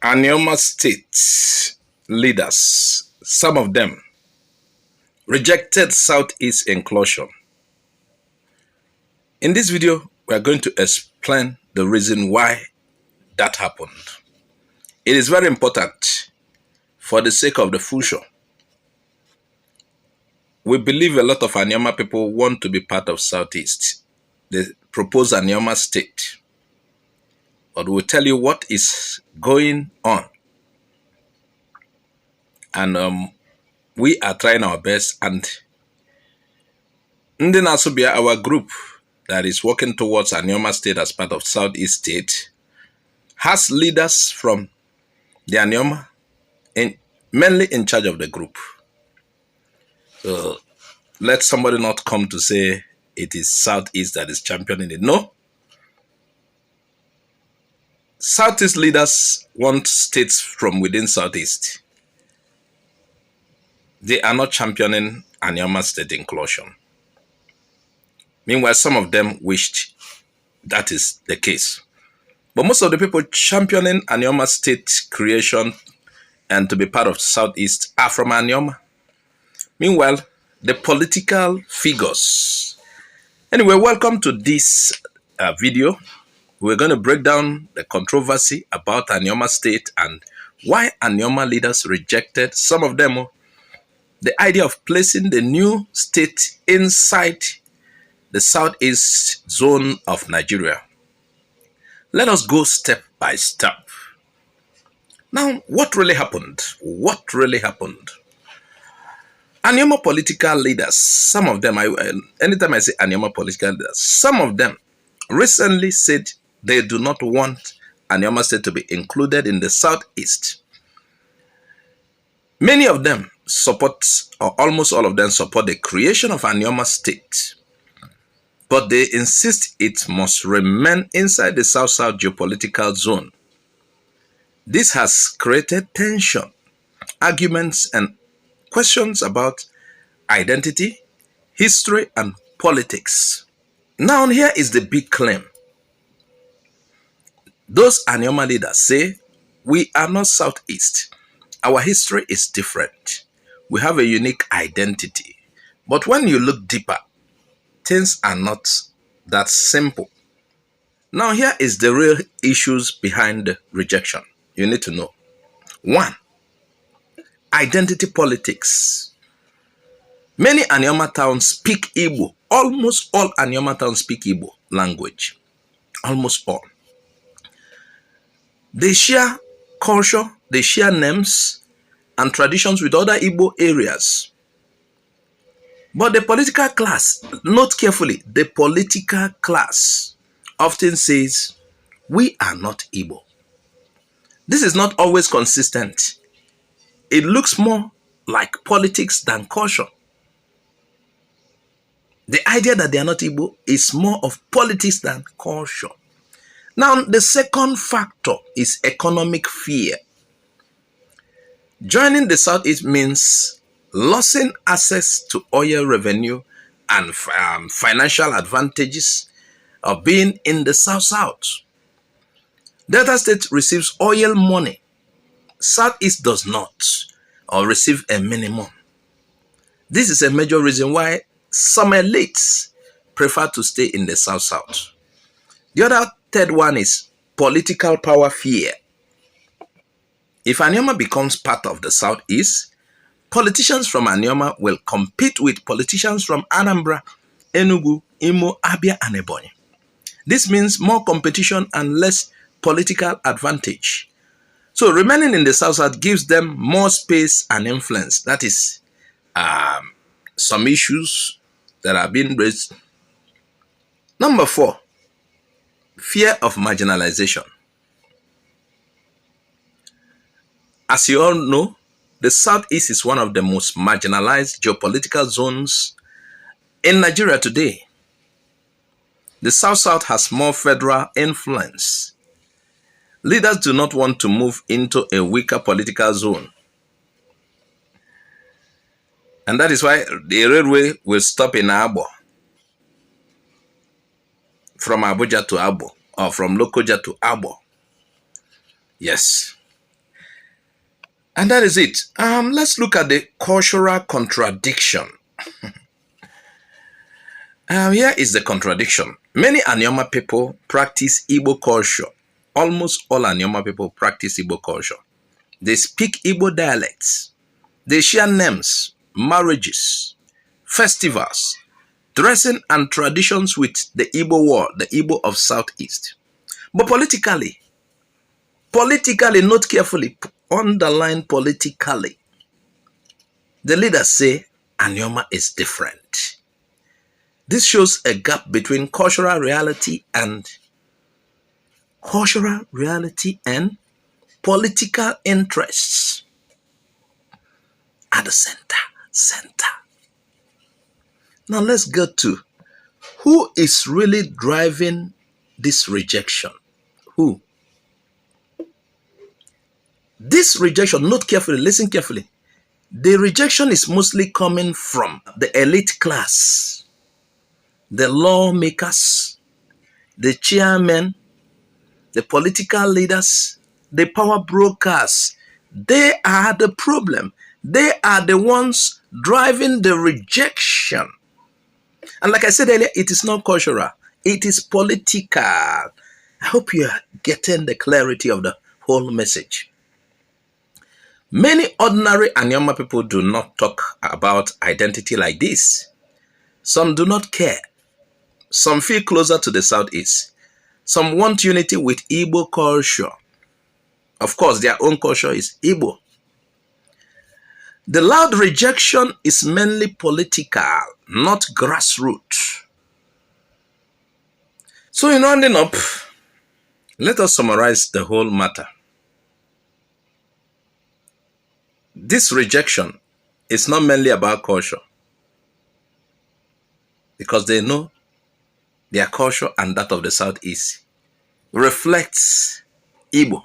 Anioma State leaders, some of them, rejected Southeast inclusion. In this video, we are going to explain the reason why that happened. It is very important for the sake of the future. We believe a lot of Anyoma people want to be part of Southeast. They propose Anyoma State. But we'll tell you what is going on. And we are trying our best. And Ndi Nasubia, our group that is working towards Anyoma State as part of Southeast State, has leaders from the Anyoma, mainly in charge of the group. So let somebody not come to say it is Southeast that is championing it. No. Southeast leaders want states from within Southeast. They are not championing Anyoma State inclusion. Meanwhile, some of them wished that is the case. But most of the people championing Anyoma State creation and to be part of Southeast are from Anyoma. Meanwhile, the political figures. Anyway, welcome to this video. We're going to break down the controversy about Anyoma State and why Anyoma leaders rejected, some of them, the idea of placing the new state inside the Southeast zone of Nigeria. Let us go step by step. Now, what really happened? What really happened? Anyoma political leaders, some of them, anytime I say Anyoma political leaders, some of them recently said they do not want Anyoma State to be included in the Southeast. Many of them support, or almost all of them support the creation of Anyoma State. But they insist it must remain inside the South-South geopolitical zone. This has created tension, arguments, and questions about identity, history, and politics. Now, here is the big claim. Those Anyoma leaders say, we are not Southeast. Our history is different. We have a unique identity. But when you look deeper, things are not that simple. Now, here is the real issues behind the rejection. You need to know. 1. Identity politics. Many Anyoma towns speak Igbo. Almost all Anyoma towns speak Igbo language. Almost all. They share culture, they share names and traditions with other Igbo areas. But the political class, note carefully, the political class often says, we are not Igbo. This is not always consistent. It looks more like politics than culture. The idea that they are not Igbo is more of politics than culture. Now, the second factor is economic fear. Joining the Southeast means losing access to oil revenue and financial advantages of being in the South-South. Delta State receives oil money. Southeast does not, or receive a minimum. This is a major reason why some elites prefer to stay in the South-South. The other third one is political power fear. If Anyoma becomes part of the Southeast, politicians from Anyoma will compete with politicians from Anambra, Enugu, Imo, Abia, and Ebonyi. This means more competition and less political advantage. So remaining in the South-South gives them more space and influence. That is some issues that are being raised. Number 4, fear of marginalization. As you all know, the Southeast is one of the most marginalized geopolitical zones in Nigeria today. The South-South has more federal influence. Leaders do not want to move into a weaker political zone. And that is why the railway will stop in Abo. From Abuja to Abo, or from Lokoja to Abo. Yes. And that is it. Let's look at the cultural contradiction. Here is the contradiction. Many Anyoma people practice Igbo culture. Almost all Anyoma people practice Igbo culture. They speak Igbo dialects. They share names, marriages, festivals, dressing and traditions with the Igbo world, the Igbo of Southeast. But politically, note carefully, underline politically, the leaders say Anyoma is different. This shows a gap between cultural reality and political interests at the center. Now let's go to who is really driving this rejection. Who? This rejection, note carefully, listen carefully. The rejection is mostly coming from the elite class, the lawmakers, the chairmen, the political leaders, the power brokers. They are the problem. They are the ones driving the rejection. And like I said earlier, it is not cultural. It is political. I hope you are getting the clarity of the whole message. Many ordinary Anyoma people do not talk about identity like this. Some do not care. Some feel closer to the Southeast. Some want unity with Igbo culture. Of course, their own culture is Igbo. The loud rejection is mainly political, not grassroots. So in rounding up, let us summarize the whole matter. This rejection is not mainly about culture, because they know their culture and that of the Southeast reflects Igbo.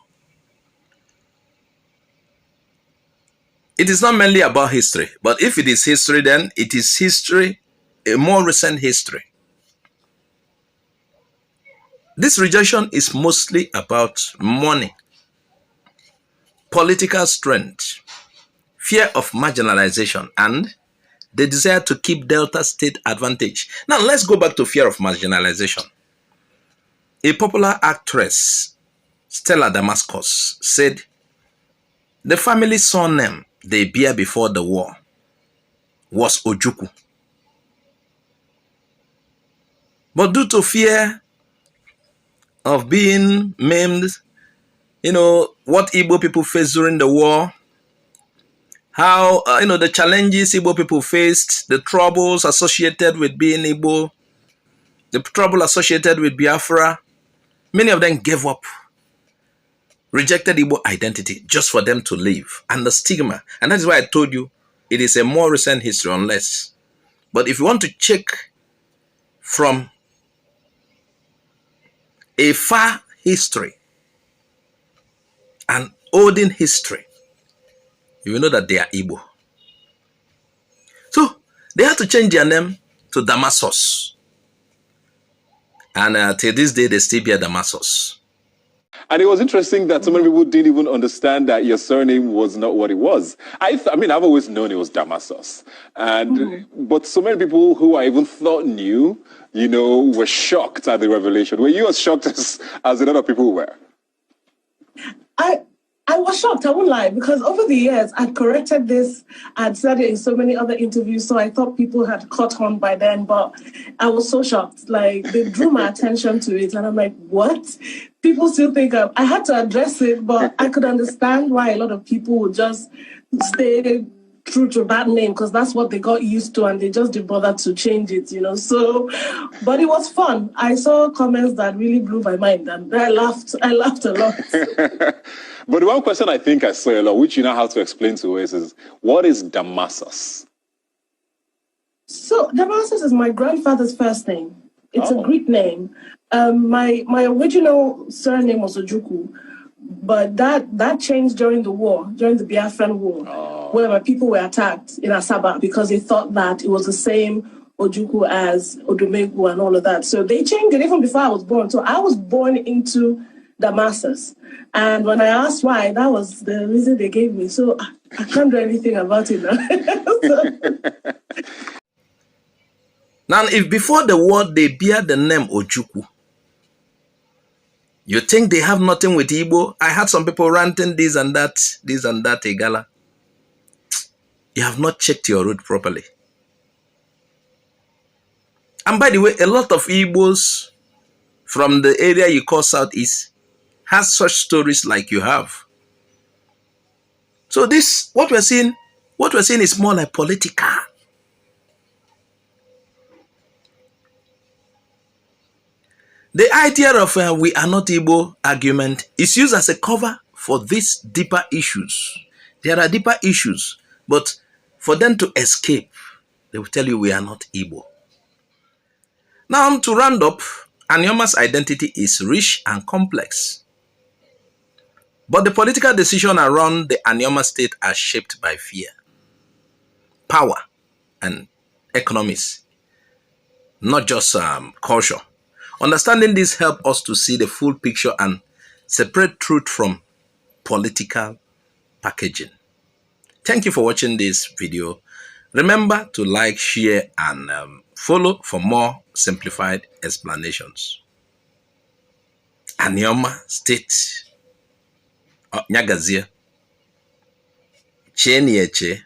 It is not mainly about history, but if it is history, then it is history, a more recent history. This rejection is mostly about money, political strength, fear of marginalization, and the desire to keep Delta State advantage. Now let's go back to fear of marginalization. A popular actress, Stella Damascus, said the family surname they bear before the war was Ojukwu. But due to fear of being maimed, what Igbo people faced during the war, how, the challenges Igbo people faced, the troubles associated with being Igbo, the trouble associated with Biafra, many of them gave up, rejected Igbo identity just for them to live, and the stigma. And that is why I told you it is a more recent history, unless. But if you want to check from a far history, an olden history, you will know that they are Igbo. So they had to change their name to Damasos. And till this day, they still bear Damasos. And it was interesting that so many people didn't even understand that your surname was not what it was. I mean, I've always known it was Damasos. But so many people who I even thought knew, were shocked at the revelation. Were you as shocked as a lot of people were? I was shocked, I won't lie, because over the years, I'd corrected this, I'd said it in so many other interviews, so I thought people had caught on by then, but I was so shocked. Like, they drew my attention to it, and I'm like, what? People still think I had to address it, but I could understand why a lot of people would just stay true to that name, because that's what they got used to, and they just didn't bother to change it, So, but it was fun. I saw comments that really blew my mind, and I laughed a lot. But the one question I think I saw a lot, which you know how to explain to us, is what is Damasos? So Damasos is my grandfather's first name. It's a Greek name. My original surname was Ojukwu, but that changed during the war, during the Biafran War, where my people were attacked in Asaba because they thought that it was the same Ojukwu as Odomegu and all of that. So they changed it even before I was born. So I was born into the masses. And when I asked why, that was the reason they gave me. So I can't do anything about it now. Now, if before the war they bear the name Ojukwu, you think they have nothing with Igbo? I had some people ranting this and that, Igala. You have not checked your route properly. And by the way, a lot of Igbos from the area you call Southeast has such stories like you have. So this, what we're seeing is more like political. The idea of we are not Igbo argument is used as a cover for these deeper issues. There are deeper issues, but for them to escape, they will tell you we are not Igbo. Now, to round up, Anyoma's identity is rich and complex. But the political decisions around the Anyoma State are shaped by fear, power, and economics, not just culture. Understanding this helps us to see the full picture and separate truth from political packaging. Thank you for watching this video. Remember to like, share, and follow for more simplified explanations. Anyoma State. Nyagazie. Chenieche.